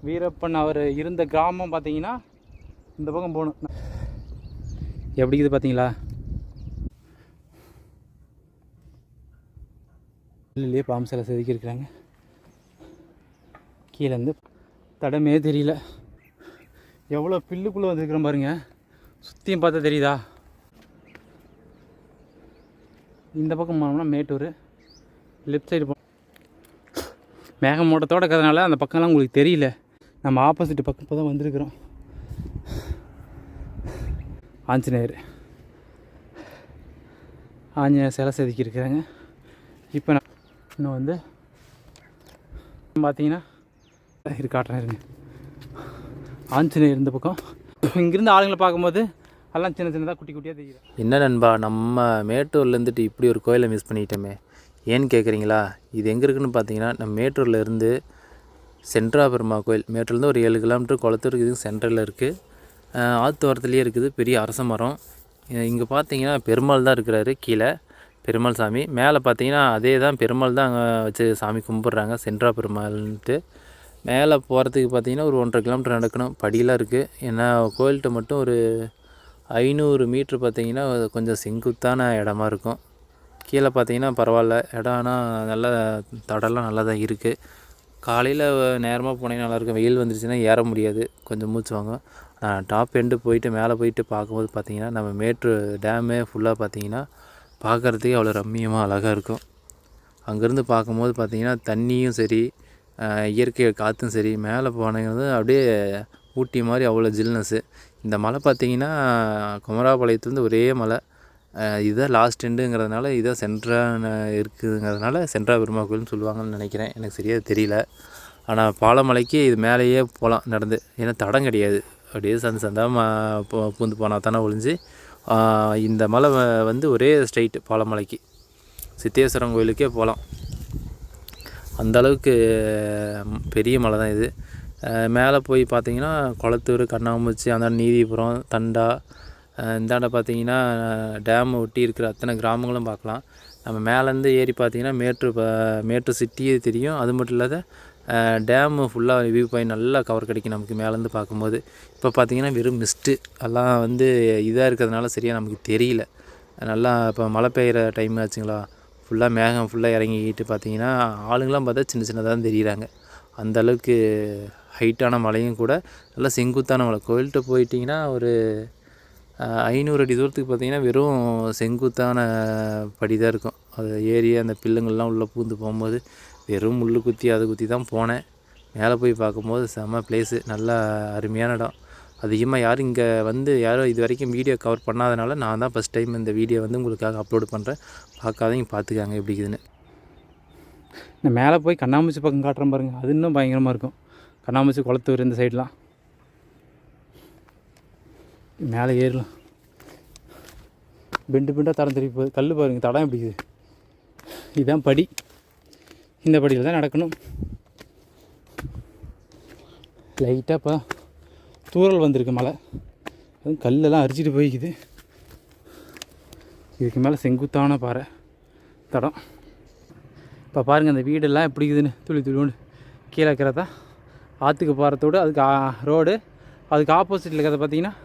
வீரப்பன் அவர் இருந்த கிராமம் பார்த்தீங்கன்னா இந்த பக்கம் போகணும். எப்படி இது பார்த்தீங்களா? இல்லையே பாம்பு சிலை செதுக்கியிருக்கிறாங்க. கீழேருந்து தடமே தெரியல. எவ்வளோ பில்லுக்குள்ளே வந்துருக்குற பாருங்க. சுற்றியும் பார்த்தா தெரியுதா? இந்த பக்கம் போனோம்னா மேட்டூர், லெஃப்ட் சைடு மேகமூட்டத்தோடு இருக்கிறதுனால அந்த பக்கம்லாம் உங்களுக்கு தெரியல. நம்ம ஆப்போசிட் பக்கம் இப்போ தான் வந்திருக்கிறோம். ஆஞ்சநேயர் சிலை செதுக்கியிருக்கிறாங்க. இப்போ நான் இன்னும் வந்து பார்த்தீங்கன்னா இது காட்டுறேன் இருங்க. ஆஞ்சநேயர் இந்த பக்கம். இங்கேருந்து ஆளுங்களை பார்க்கும்போது எல்லாம் சின்ன சின்னதாக குட்டி குட்டியாக தெரியுது. என்ன நண்பா, நம்ம மேட்டூர்லேருந்துட்டு இப்படி ஒரு கோயிலை மிஸ் பண்ணிட்டோமே, ஏன்னு கேட்குறீங்களா? இது எங்கே இருக்குதுன்னு பார்த்தீங்கன்னா, நம்ம மேட்டூர்லேருந்து சென்ட்ரா பெருமா கோயில், மேட்டூர்லேருந்து ஒரு 7 கிலோமீட்டர் குளத்தூருக்கு இது சென்ட்ரலில் இருக்குது. ஆத்தோரத்துலேயே இருக்குது. பெரிய அரச மரம். இங்கே பார்த்தீங்கன்னா பெருமாள் தான் இருக்கிறாரு. கீழே பெருமாள் சாமி, மேலே பார்த்தீங்கன்னா அதே தான் பெருமாள் தான் அங்கே வச்சு சாமி கும்பிட்றாங்க, சென்ட்ரா பெருமாள்ன்ட்டு. மேலே போகிறதுக்கு பார்த்தீங்கன்னா ஒரு 1.5 கிலோமீட்டர் நடக்கணும். படியெலாம் இருக்குது. ஏன்னா கோயில்கிட்ட மட்டும் ஒரு 500 மீட்ரு பார்த்தீங்கன்னா கொஞ்சம் செங்குத்தான இடமா இருக்கும். கீழே பார்த்தீங்கன்னா பரவாயில்ல இடம், ஆனால் நல்லா தடம்லாம் நல்லா தான் இருக்குது. காலையில் நேரமாக போனீங்கன்னா நல்லாயிருக்கும். வெயில் வந்துருச்சுன்னா ஏற முடியாது, கொஞ்சம் மூச்சு வாங்கும். டாப் எண்டு போயிட்டு மேலே போயிட்டு பார்க்கும்போது பார்த்தீங்கன்னா நம்ம மேட்டூர் டேமே ஃபுல்லாக பார்த்தீங்கன்னா பார்க்குறதுக்கே அவ்வளோ ரம்மியமாக அழகாக இருக்கும். அங்கேருந்து பார்க்கும்போது பார்த்தீங்கன்னா தண்ணியும் சரி, இயற்கை காற்றும் சரி, மேலே போனது அப்படியே ஊட்டி மாதிரி அவ்வளோ ஜில்னஸ்ஸு. இந்த மலை பார்த்திங்கன்னா குமராபாளையத்துலேருந்து ஒரே மலை. இதுதான் லாஸ்ட் எண்டுங்கிறதுனால இதான் சென்ட்ராக இருக்குதுங்கிறதுனால சென்ட்ரா பெருமா கோயில்னு சொல்லுவாங்கன்னு நினைக்கிறேன். எனக்கு சரியாக தெரியல. ஆனால் பாலமலைக்கு இது மேலேயே போகலாம் நடந்து, ஏன்னா தடம் கிடையாது. அப்படியே சந்தாக பூந்து போனால் தானே ஒழிஞ்சு. இந்த மலை வந்து ஒரே ஸ்ட்ரைட்டு பாலமலைக்கு, சித்தேஸ்வரன் கோயிலுக்கே போகலாம். அந்தளவுக்கு பெரிய மலை தான் இது. மேலே போய் பார்த்தீங்கன்னா குளத்தூர், கண்ணாமூச்சி, அந்த நீதிபுரம், தண்டா, இந்தாண்ட பார்த்தீங்கன்னா டேமை ஒட்டி இருக்கிற அத்தனை கிராமங்களும் பார்க்கலாம். நம்ம மேலேருந்து ஏறி பார்த்தீங்கன்னா மேட்டூர் சிட்டியே தெரியும். அது மட்டும் இல்லாத டேமு ஃபுல்லாக வியூ பாயிண்ட் நல்லா கவர் கிடைக்கும் நமக்கு மேலேருந்து பார்க்கும்போது. இப்போ பார்த்தீங்கன்னா வெறும் மிஸ்ட்டு எல்லாம் வந்து இதாக இருக்கிறதுனால சரியாக நமக்கு தெரியல. நல்லா இப்போ மழை பெய்கிற டைம் ஆச்சுங்களா, ஃபுல்லாக மேகம் ஃபுல்லாக இறங்கிக்கிட்டு பார்த்தீங்கன்னா ஆளுங்களாம் பார்த்தா சின்ன சின்னதாக தான் தெரியுறாங்க. அந்தளவுக்கு ஹைட்டான மலையும் கூட, நல்லா செங்குத்தான மலை. கோயில்கிட்ட போயிட்டிங்கன்னா ஒரு 500 அடி தூரத்துக்கு பார்த்திங்கன்னா வெறும் செங்குத்தான படி தான் இருக்கும். அது ஏறி அந்த பில்லுங்கள்லாம் உள்ளே பூந்து போகும்போது வெறும் முள் குத்தி அதை குத்தி தான் போனேன். மேலே போய் பார்க்கும்போது செம்ம பிளேஸு, நல்லா அருமையான இடம். அதிகமாக யாரும் இங்கே வந்து யாரும் இது வரைக்கும் வீடியோ கவர் பண்ணாதனால நான் தான் ஃபஸ்ட் டைம் இந்த வீடியோ வந்து உங்களுக்காக அப்லோடு பண்ணுறேன். பார்க்காதீங்க, பார்த்துக்காங்க எப்படி இருக்குதுன்னு. இந்த மேலே போய் கண்ணாமூச்சி பக்கம் காட்டுறேன் பாருங்கள், அது இன்னும் பயங்கரமாக இருக்கும். கண்ணாமூச்சி, குளத்தூர் இந்த சைட்லாம் மேலே ஏறலாம். பெண்டாக தரம் திருப்பி போகுது. கல் பாருங்கள், தடம் எப்படி இருக்குது. இதுதான் படி. இந்த படியில் தான் நடக்கணும். லைட்டாக இப்போ தூரல் வந்திருக்கு மழை, அதுவும் கல்லெல்லாம் அரிச்சிட்டு போய்க்குது. இதுக்கு மேலே செங்குத்தான பாறை தடம். இப்போ பாருங்கள் அந்த வீடெல்லாம் எப்படி இருக்குதுன்னு. துளி துளி கீழே இருக்கிறதா ஆற்றுக்கு போகிறதோடு அதுக்கு ரோடு, அதுக்கு ஆப்போசிட்டில் இருக்கிறத பார்த்திங்கன்னா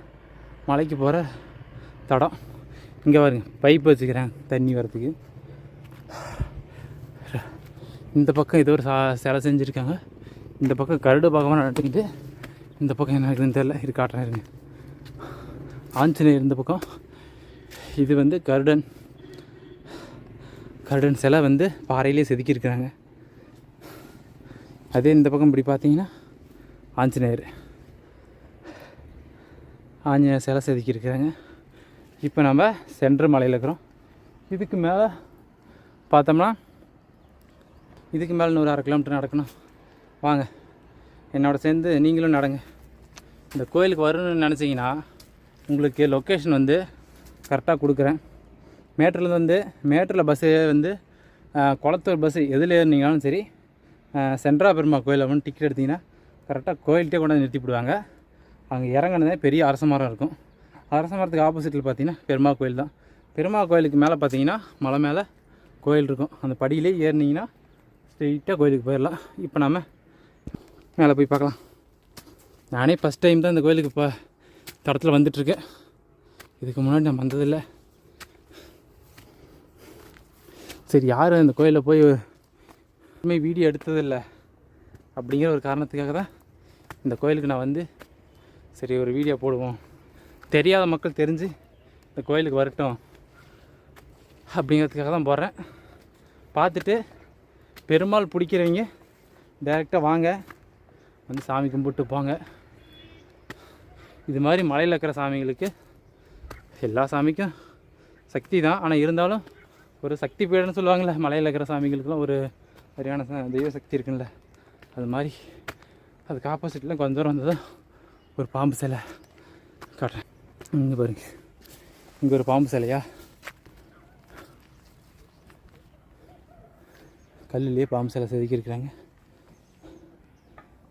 மலைக்கு போகிற தடம். இங்கே பாருங்க பைப் வச்சுக்கிறேன் தண்ணி வரத்துக்கு. இந்த பக்கம் ஏதோ ஒரு சிலை செஞ்சுருக்காங்க. இந்த பக்கம் கருடு பாகமாக நட்டுக்கிட்டு, இந்த பக்கம் என்ன இருக்குதுன்னு தெரியல, இது காட்டுறேன் இருங்க. ஆஞ்சநேயர் இந்த பக்கம். இது வந்து கருடன் சிலை வந்து பாறையிலே செதுக்கியிருக்கிறாங்க. அதே இந்த பக்கம் இப்படி பார்த்தீங்கன்னா ஆஞ்சநேயர் சிலை செதுக்கியிருக்கிறாங்க. இப்போ நம்ம சென்ட்ரு மலையில் இருக்கிறோம். இதுக்கு மேலே பார்த்தோம்னா இதுக்கு மேலே 1/2 கிலோமீட்டர் நடக்கணும். வாங்க என்னோட சேர்ந்து நீங்களும் நடங்க. இந்த கோயிலுக்கு வரணும்னு நினச்சிங்கன்னா உங்களுக்கு லொக்கேஷன் வந்து கரெக்டாக கொடுக்குறேன். மேட்டூர்லேருந்து வந்து மேட்டூரில் பஸ்ஸு வந்து குளத்தூர் பஸ்ஸு எதில் ஏறினீங்கனாலும் சரி, சென்ட்ரா பெருமா கோயில் அப்படின்னு டிக்கெட் எடுத்திங்கன்னா கரெக்டாக கோயில்கிட்டே கொண்டாந்து நிறுத்திவிடுவாங்க. அங்கே இறங்கினதே பெரிய அரச மரம் இருக்கும். அரச மரத்துக்கு ஆப்போசிட்டில் பார்த்தீங்கன்னா பெருமா கோயில் தான். பெருமா கோயிலுக்கு மேலே பார்த்தீங்கன்னா மலை மேலே கோயில் இருக்கும். அந்த படியிலே ஏறினீங்கன்னா ஸ்ட்ரெயிட்டாக கோயிலுக்கு போயிடலாம். இப்போ நம்ம மேலே போய் பார்க்கலாம். நானே ஃபஸ்ட் டைம் தான் இந்த கோயிலுக்கு இப்போ தடத்தில் வந்துட்டுருக்கேன். இதுக்கு முன்னாடி நான் வந்ததில்லை. சரி, யாரும் இந்த கோயிலில் போய் வீடியோ எடுத்ததில்லை அப்படிங்கிற ஒரு காரணத்துக்காக தான் இந்த கோயிலுக்கு நான் வந்து சரி ஒரு வீடியோ போடுவோம், தெரியாத மக்கள் தெரிஞ்சு இந்த கோயிலுக்கு வரட்டும் அப்படிங்கிறதுக்காக தான் போடுறேன். பார்த்துட்டு பெருமாள் பிடிக்கிறவங்க டைரெக்டாக வாங்க, வந்து சாமி கும்பிட்டு போங்க. இது மாதிரி மலையில் இருக்கிற சாமிகளுக்கு எல்லா சாமிக்கும் சக்தி தான், ஆனால் இருந்தாலும் ஒரு சக்தி பீடன்னு சொல்லுவாங்கள்ல, மலையில் இருக்கிற சாமிகளுக்கெல்லாம் ஒரு சரியான தெய்வ சக்தி இருக்குல்ல, அது மாதிரி அதுக்கு ஆப்போசிட்டில் கொஞ்சம் தூரம் வந்ததும் ஒரு பாம்பு சிலை காட்டுறேன். இங்கே பாருங்க, இங்கே ஒரு பாம்பு சிலையா, கல்லுலேயே பாம்பு சிலை செதுக்கியிருக்கிறாங்க.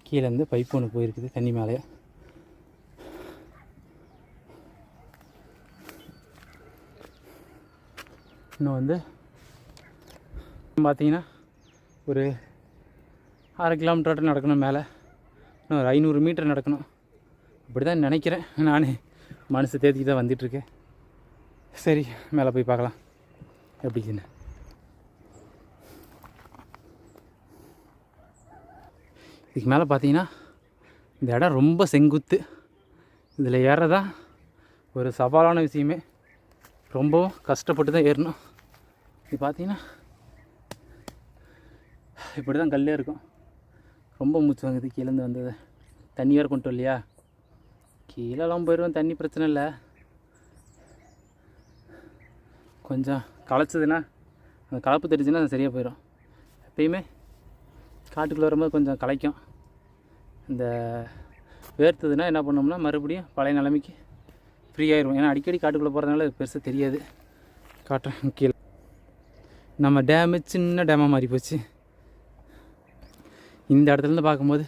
கீழேருந்து பைப் ஒன்று போயிருக்குது தண்ணி மேலேயே. இன்னும் வந்து பார்த்தீங்கன்னா ஒரு 1/2 கிலோமீட்டர் நடக்கணும், மேலே இன்னும் ஒரு 500 மீட்டர் நடக்கணும். அப்படி தான் நினைக்கிறேன். நான் மனசு தேர்த்திக்கு தான் வந்துட்டுருக்கேன். சரி, மேலே போய் பார்க்கலாம் எப்படின்னு. இதுக்கு மேலே பார்த்தீங்கன்னா இந்த இடம் ரொம்ப செங்குத்து. இதில் ஏறதான் ஒரு சவாலான விஷயமே. ரொம்பவும் கஷ்டப்பட்டு தான் ஏறணும். இது பார்த்தீங்கன்னா இப்படி தான் கல்லே இருக்கும். ரொம்ப மூச்சு வாங்குது கீழேருந்து வந்தது. தண்ணி வேறு கொண்டு இல்லையா, கீழெல்லாம் போயிடுவோம், தண்ணி பிரச்சனை இல்லை. கொஞ்சம் களைச்சதுன்னா, அந்த கலப்பு தெரிஞ்சுன்னா அது சரியாக போயிடும். எப்பயுமே காட்டுக்குள்ளே வரும்போது கொஞ்சம் களைக்கும். இந்த வேர்த்ததுன்னா என்ன பண்ணோம்னா மறுபடியும் பழைய நிலைமைக்கு ஃப்ரீ ஆயிடும். ஏன்னா அடிக்கடி காட்டுக்குள்ளே போகிறதுனால பெருசாக தெரியாது. காட்டுறேன். கீழே நம்ம டேமு சின்ன டேமாக மாறி போச்சு. இந்த இடத்துலேருந்து பார்க்கும்போது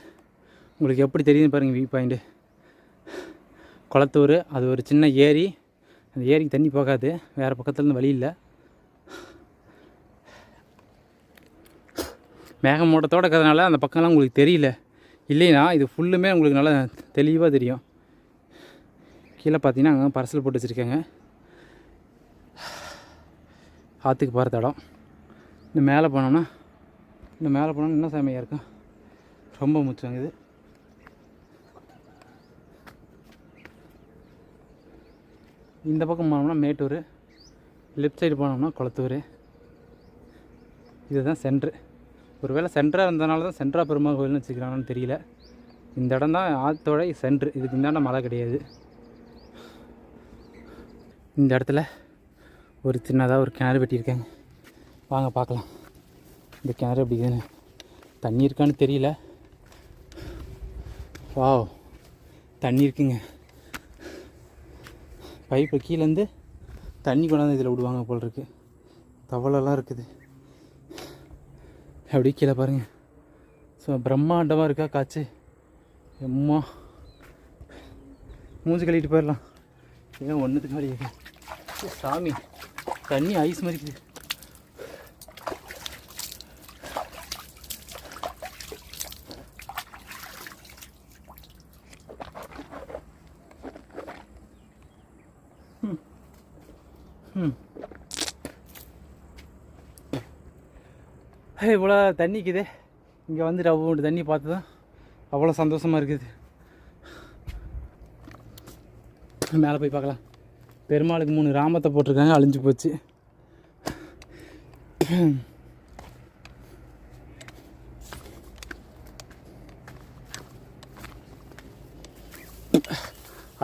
உங்களுக்கு எப்படி தெரியுதுன்னு பாருங்கள். வியூ பாயிண்ட்டு குளத்தூர், அது ஒரு சின்ன ஏரி. அந்த ஏரிக்கு தண்ணி போகாது, வேறு பக்கத்துலேருந்து வழி இல்லை. மேகமூட்டத்தோடு இருக்கிறதுனால அந்த பக்கம்லாம் உங்களுக்கு தெரியல. இல்லைன்னா இது ஃபுல்லுமே உங்களுக்கு நல்லா தெளிவாக தெரியும். கீழே பார்த்தீங்கன்னா அங்கே பரிசல் போட்டு வச்சுருக்காங்க, ஆற்றுக்கு போகிற இடம். இன்னும் மேலே போனோம்னா இன்னும் செமையாக இருக்கும். ரொம்ப மூச்சு வாங்குது. இந்த பக்கம் போனோம்னா மேட்டூர், லெஃப்ட் சைடு போனோம்னா குளத்தூர். இதுதான் சென்ட்ரு. ஒருவேளை சென்டராக இருந்ததுனால தான் சென்ட்ரா பெருமாள் கோயில்னு வச்சுக்கிறாங்கன்னு தெரியல. இந்த இடம் தான் ஆற்றோட சென்ட்ரு. இதுக்கு இந்தாண்ட மழை கிடையாது. இந்த இடத்துல ஒரு சின்னதாக ஒரு கிணறு வெட்டியிருக்காங்க. வாங்க பார்க்கலாம் இந்த கிணறு எப்படி இருக்குதுன்னு. தண்ணி இருக்கான்னு தெரியல. வாவ், தண்ணி இருக்குங்க. பைப்பு கீழேருந்து தண்ணி கொண்டாந்து இதில் விடுவாங்க போல் இருக்குது. தவளெல்லாம் இருக்குது. அப்படி கீழே பாருங்கள். ஸோ பிரம்மாண்டமாக இருக்கா காய்ச்சி. எம்மா மூஞ்சி கழுவிட்டு போயிடலாம். ஏன் ஒன்றுத்துக்கு மாதிரி இருக்கு சாமி. தண்ணி ஐஸ் மாதிரி இருக்குது. இவ்வளோ தண்ணிக்குது. இங்கே வந்துட்டு அவ்வளோ தண்ணி பார்த்து தான் அவ்வளோ சந்தோஷமாக இருக்குது. மேலே போய் பார்க்கலாம். பெருமாளுக்கு 3 ராமத்தை போட்டிருக்காங்க, அழிஞ்சு போச்சு.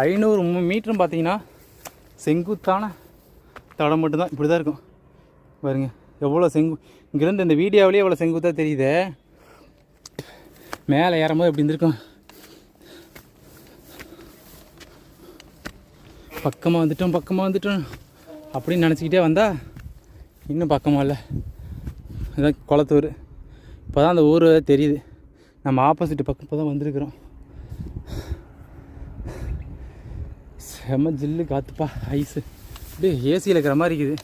ஐநூறு மீட்டரும் பார்த்தீங்கன்னா செங்குத்தான தடம் மட்டும்தான். இப்படி தான் இருக்கும் பாருங்க. எவ்வளோ இங்கேருந்து இந்த வீடியோவிலே எவ்வளோ செங்குத்தாக தெரியுது. மேலே ஏறும்போது எப்படி இருந்திருக்கும். பக்கமாக வந்துட்டோம் அப்படின்னு நினச்சிக்கிட்டே வந்தால் இன்னும் பக்கமாக இல்லை. இதுதான் குளத்தூர். இப்போ தான் அந்த ஊர் தெரியுது. நம்ம ஆப்போசிட் பக்கம் இப்போ தான் வந்திருக்கிறோம். செம்ம ஜில்லு காற்றுப்பா, ஐஸு அப்படியே ஏசியில் இருக்கிற மாதிரி இருக்குது.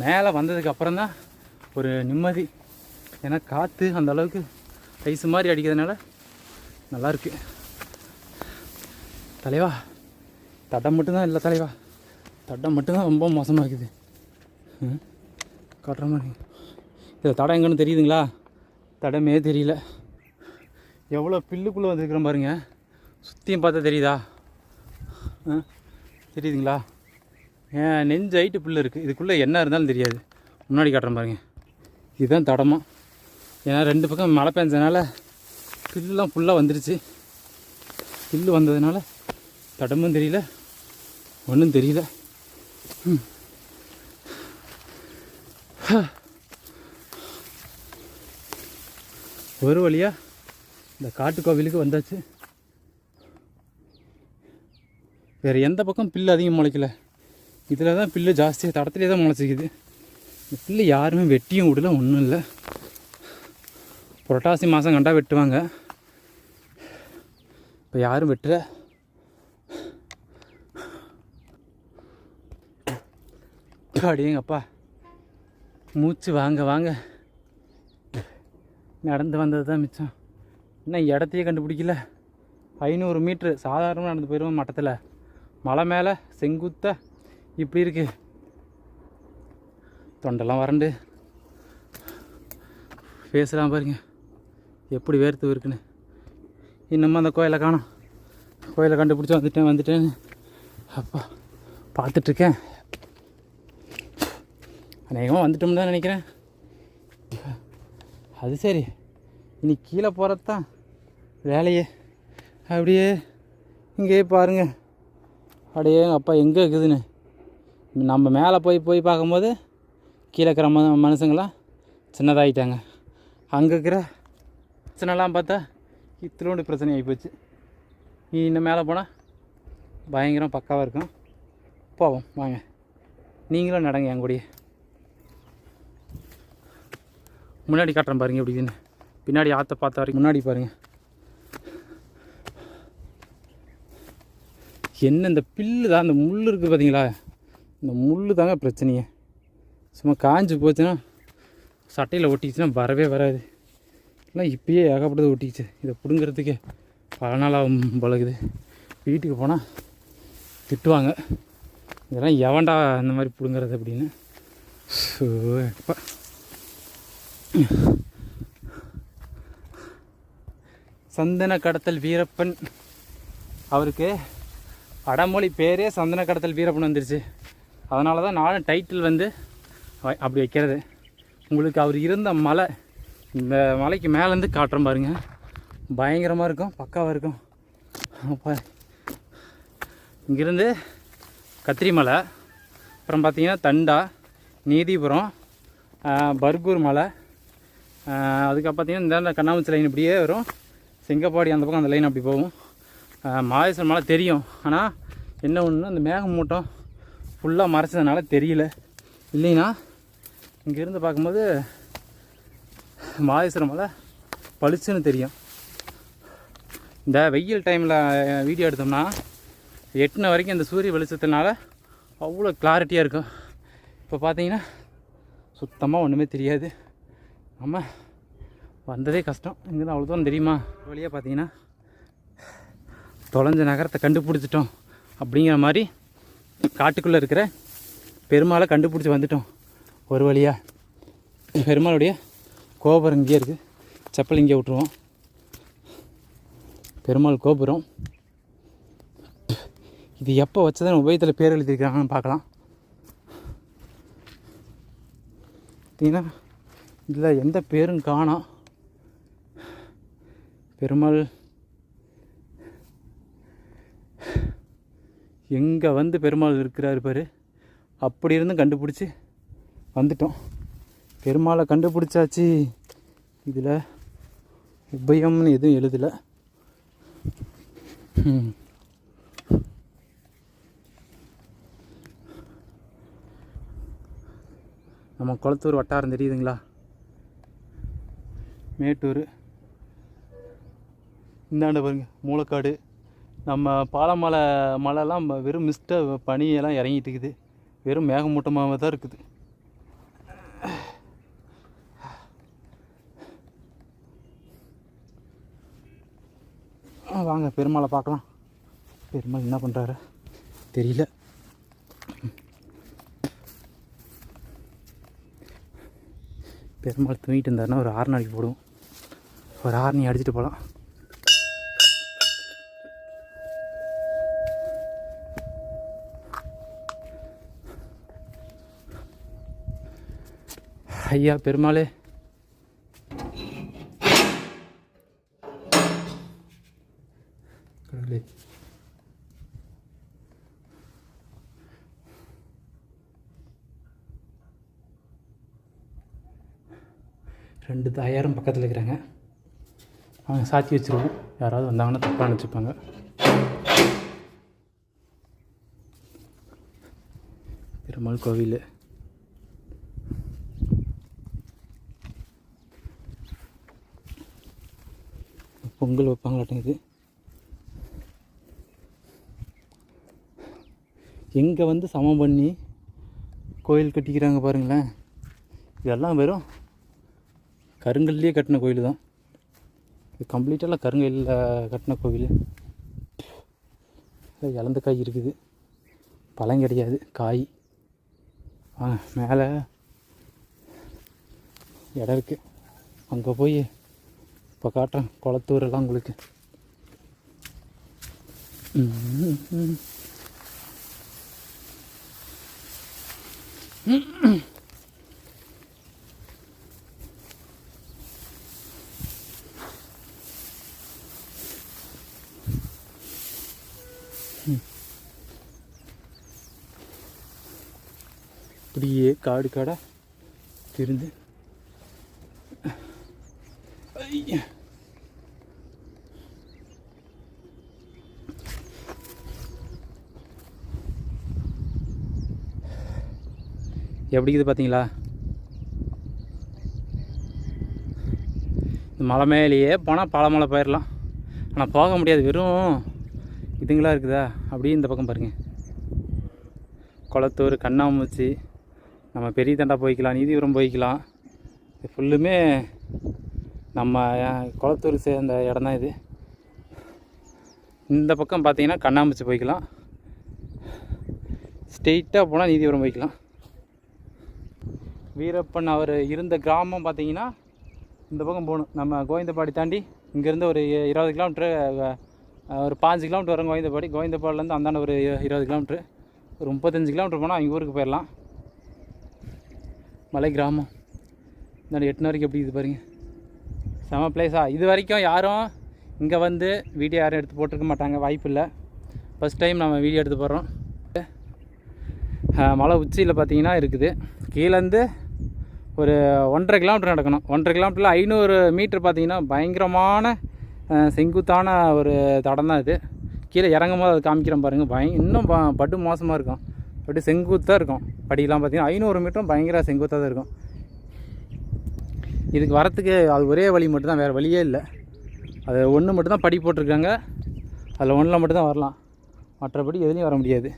மேலே வந்ததுக்கு அப்புறம் தான் ஒரு நிம்மதி. ஏன்னா காற்று அந்த அளவுக்கு ஐஸ் மாதிரி அடிக்கிறதுனால நல்லாயிருக்கு. தலைவா தடம் மட்டும்தான் இல்லை தலைவா, தடம் மட்டும்தான் ரொம்ப மோசமாக இருக்குது. காட்டுற மாதிரி இதில் தடம் எங்கன்னு தெரியுதுங்களா? தடமே தெரியல. எவ்வளோ பில்லுக்குள்ளே வந்துருக்குறோம் பாருங்க. சுற்றியும் பார்த்தா தெரியுதா? தெரியுதுங்களா? ஏன் நெஞ்சு ஹைட்டு புல்லு இருக்குது. இதுக்குள்ளே என்ன இருந்தாலும் தெரியாது. முன்னாடி காட்டுறேன் பாருங்க. இதுதான் தடமா. ஏன்னா 2 பக்கம் மழை பெஞ்சதுனால புல்லாம் ஃபுல்லாக வந்துருச்சு. புல்லு வந்ததுனால தடமும் தெரியல, ஒன்றும் தெரியல. ஒரு வழியாக இந்த காட்டு கோவிலுக்கு வந்தாச்சு. வேறு எந்த பக்கம் புல்லு அதிகம் முளைக்கல. இதில் தான் புல்லு ஜாஸ்தியாக தடத்துலேயே தான் முளைச்சிக்குது. இந்த புல்லு யாருமே வெட்டியும் விடல, ஒன்றும் இல்லை. புரட்டாசி மாதம் கண்டா வெட்டுவாங்க, இப்போ யாரும் வெட்டுற. அப்படியேங்கப்பா மூச்சு வாங்க வாங்க நடந்து வந்தது தான் மிச்சம். இன்னும் இடத்தையே கண்டுபிடிக்கல. 500 மீட்ரு சாதாரணமாக நடந்து போயிடுவோம். மட்டத்தில் மலை மேலே செங்குத்த இப்படி இருக்கு. தொண்டெல்லாம் வறண்டு பேசலாம் பாருங்க எப்படி வேர்த்து இருக்குன்னு. இன்னமும் அந்த கோயிலை காணோம். கோயிலை கண்டுபிடிச்சி வந்துட்டேன்னு அப்பா பார்த்துட்ருக்கேன். அநேகமாக வந்துட்டோம்னு தான் நினைக்கிறேன். அது சரி, இனி கீழே போகிறது தான் வேலையே. அப்படியே இங்கேயே பாருங்க, அப்படியே அப்பா எங்கே இருக்குதுன்னு. நம்ம மேலே போய் பார்க்கும்போது கீழே இருக்கிற மனுஷங்களாம் சின்னதாகிட்டாங்க. அங்கே இருக்கிற பிரச்சனைலாம் பார்த்தா இத்திலோண்டு பிரச்சனை ஆகிப்போச்சு. இன்னும் மேலே போனால் பயங்கரம் பக்காவாக இருக்கும். போவோம் வாங்க, நீங்களும் நடங்க என் கூடயே. முன்னாடி காட்டுறேன் பாருங்க எப்படின்னு. பின்னாடி ஆற்ற பார்த்த வரைக்கும் முன்னாடி பாருங்கள். என்ன இந்த பில்லு தான், இந்த முள் இருக்குது பார்த்தீங்களா? இந்த முள் தாங்க பிரச்சனையே. சும்மா காஞ்சி போச்சுன்னா சட்டையில் ஒட்டிச்சுன்னா வரவே வராது. இல்லை இப்பயே ஏகப்பட்டது ஒட்டிச்சு. இதை பிடுங்கிறதுக்கே பல நாளாக பழகுது. வீட்டுக்கு போனால் திட்டுவாங்க, இதெல்லாம் எவன்டா இந்த மாதிரி பிடுங்கிறது அப்படின்னு. ஸோ எப்போ சந்தன கடத்தல் வீரப்பன், அவருக்கு அடமொழி பேரே சந்தன கடத்தல் வீரப்பன் வந்துருச்சு. அதனால தான் நானும் டைட்டில் வந்து அப்படி வைக்கிறது. உங்களுக்கு அவர் இருந்த மலை, இந்த மலைக்கு மேலேருந்து காட்டுறோம் பாருங்கள். பயங்கரமாக இருக்கும், பக்காவாக இருக்கும். அப்போ இங்கேருந்து கத்திரி மலை, அப்புறம் பார்த்திங்கன்னா தண்டா, நீதிபுரம், பர்கூர் மலை, அதுக்கப்புறம் பார்த்திங்கன்னா இந்த கண்ணாமூச்சி லைன் இப்படியே வரும். செங்கப்பாடி அந்த பக்கம் அந்த லைன் அப்படி போகும். மாதேஸ்வரம் மலை தெரியும், ஆனால் என்ன ஒன்று அந்த மேகமூட்டம் ஃபுல்லாக மறைச்சதுனால தெரியல. இல்லைன்னா இங்கேருந்து பார்க்கும்போது மாதேஸ்வரம் மலை பளிச்சுன்னு தெரியும். இந்த வெயில் டைமில் வீடியோ எடுத்தோம்னா எட்டின வரைக்கும் இந்த சூரிய வெளிச்சத்தினால அவ்வளோ கிளாரிட்டியாக இருக்கும். இப்போ பார்த்தீங்கன்னா சுத்தமாக ஒன்றுமே தெரியாது. நம்ம வந்ததே கஷ்டம். இங்கேருந்து அவ்வளோ தூரம் தெரியுமா? வழியாக பார்த்தீங்கன்னா தொலைஞ்ச நகரத்தை கண்டுபிடிச்சிட்டோம் அப்படிங்கிற மாதிரி காட்டுக்குள்ளே இருக்கிற பெருமாளை கண்டுபிடிச்சி வந்துட்டோம் ஒரு வழியாக. பெருமாளுடைய கோபுரம் இங்கே இருக்குது. செப்பல் இங்கே விட்டுருவோம். பெருமாள் கோபுரம் இது எப்போ வச்சதான் உபயத்தில் பேர் எழுதியிருக்கிறாங்கன்னு பார்க்கலாம். பார்த்தீங்கன்னா இதில் எந்த பேரும் காணோம். பெருமாள் எங்கே வந்து பெருமாள் இருக்கிறாரு பாரு. அப்படி இருந்து கண்டுபிடிச்சி வந்துட்டோம். பெருமாளை கண்டுபிடிச்சாச்சு. இதில் உபயம்னு எதுவும் எழுதலை. நம்ம குளத்தூர் வட்டாரம் தெரியுதுங்களா? மேட்டூர் இந்தாண்ட பாருங்க மூலக்காடு. நம்ம மலைலாம் வெறும் மிஸ்ட்டை பனியெல்லாம் இறங்கிட்டு இருக்குது. வெறும் மேகமூட்டமாக தான் இருக்குது. வாங்க பெருமாளை பார்க்கலாம். பெருமாள் என்ன பண்ணுறாரு தெரியல. பெருமாள் தூங்கிட்டு இருந்தாருன்னா ஒரு 6 நாளைக்கு போடுவோம். ஒரு 6 அடிச்சுட்டு போகலாம். ஐயா பெருமாளே, கடவுளே, ரெண்டு தாயாரும் பக்கத்தில் இருக்கிறாங்க. அவங்க சாத்தி வச்சுருவோம். யாராவது வந்தாங்கன்னா தப்பாக நினச்சிப்பாங்க. பெருமாள் கோவில் பொங்கல் வைப்பாங்களாட்டேங்குது. எங்கே வந்து சமம் பண்ணி கோயில் கட்டிக்கிறாங்க பாருங்களேன். இதெல்லாம் வெறும் கருங்கல்லையே கட்டின கோயில் தான். இது கம்ப்ளீட்டாக கருங்கல்லில் கட்டின கோவில். இலந்த காய் இருக்குது, பழம் கிடையாது, காய். மேலே இடம் இருக்குது, அங்கே போய் இப்போ காட்டுறேன் குளத்தூரெல்லாம் உங்களுக்கு. இப்படியே காடு காடாக திருந்து எப்படி இருக்குது பார்த்தீங்களா? இந்த மலை மேலேயே போனால் பல மலை போயிடலாம். ஆனால் போக முடியாது, வெறும் இதுங்களாக இருக்குதா. அப்படியே இந்த பக்கம் பாருங்கள், குளத்தூர், கண்ணாமூச்சி, நம்ம பெரிய தண்டா போய்க்கலாம், நீதிபுரம் போய்க்கலாம். இது ஃபுல்லுமே நம்ம குளத்தூர் சேர்ந்த இடம் தான் இது. இந்த பக்கம் பார்த்தீங்கன்னா கண்ணாமூச்சி போய்க்கலாம், ஸ்ட்ரெயிட்டாக போனால் நீதிபுரம் போய்க்கலாம். வீரப்பன் அவர் இருந்த கிராமம் பார்த்தீங்கன்னா இந்த பக்கம் போகணும். நம்ம கோவிந்தபாடி தாண்டி இங்கேருந்து ஒரு 20 கிலோமீட்ரு, ஒரு 5 கிலோமீட்டர் வரும் கோவிந்தபாடி. கோவிந்தபாடிலேருந்து அந்தாண்ட ஒரு 20 கிலோமீட்ரு, ஒரு 35 கிலோமீட்டர் போனால் அவங்க ஊருக்கு போயிடலாம். மலை கிராமம். இந்த 8 வரைக்கும் எப்படி இது பாருங்கள், செம பிளேஸா. இது வரைக்கும் யாரும் இங்கே வந்து வீடியோ யாரும் எடுத்து போட்டிருக்க மாட்டாங்க, வாய்ப்பு இல்லை. ஃபஸ்ட் டைம் நம்ம வீடியோ எடுத்து போடுறோம். மலை உச்சியில் பார்த்தீங்கன்னா இருக்குது. கீழேருந்து ஒரு 1.5 கிலோமீட்டர் நடக்கணும். 1.5 கிலோமீட்டரில் 500 மீட்டர் பார்த்தீங்கன்னா பயங்கரமான செங்குத்தான ஒரு தடம் தான் இது. கீழே இறங்கும் போது அது காமிக்கிறோம் பாருங்கள். இன்னும் படு மோசமாக இருக்கும், அப்படி செங்குத்தாக இருக்கும். படியெல்லாம் பார்த்தீங்கன்னா 500 மீட்டரும் பயங்கர செங்குத்தாக தான் இருக்கும். இதுக்கு வரத்துக்கு அது ஒரே வழி மட்டும்தான், வேறு வழியே இல்லை. அது ஒன்று மட்டும்தான் படி போட்டிருக்காங்க, அதில் ஒன்றில் மட்டும்தான் வரலாம், மற்றபடி எதுலேயும் வர முடியாது.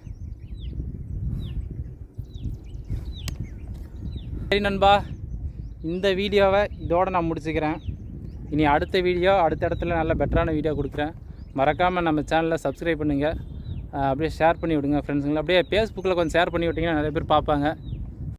சரி நண்பா, இந்த வீடியோவை இதோடு நான் முடிச்சுக்கிறேன். இனி அடுத்த வீடியோ அடுத்த இடத்துல நல்ல பெட்டரான வீடியோ கொடுக்குறேன். மறக்காமல் நம்ம சேனலை சப்ஸ்கிரைப் பண்ணுங்கள், அப்படியே ஷேர் பண்ணி விடுங்க ஃப்ரெண்ட்ஸுங்களை. அப்படியே ஃபேஸ்புக்கில் கொஞ்சம் ஷேர் பண்ணி விட்டிங்கன்னா நிறைய பேர் பார்ப்பாங்க.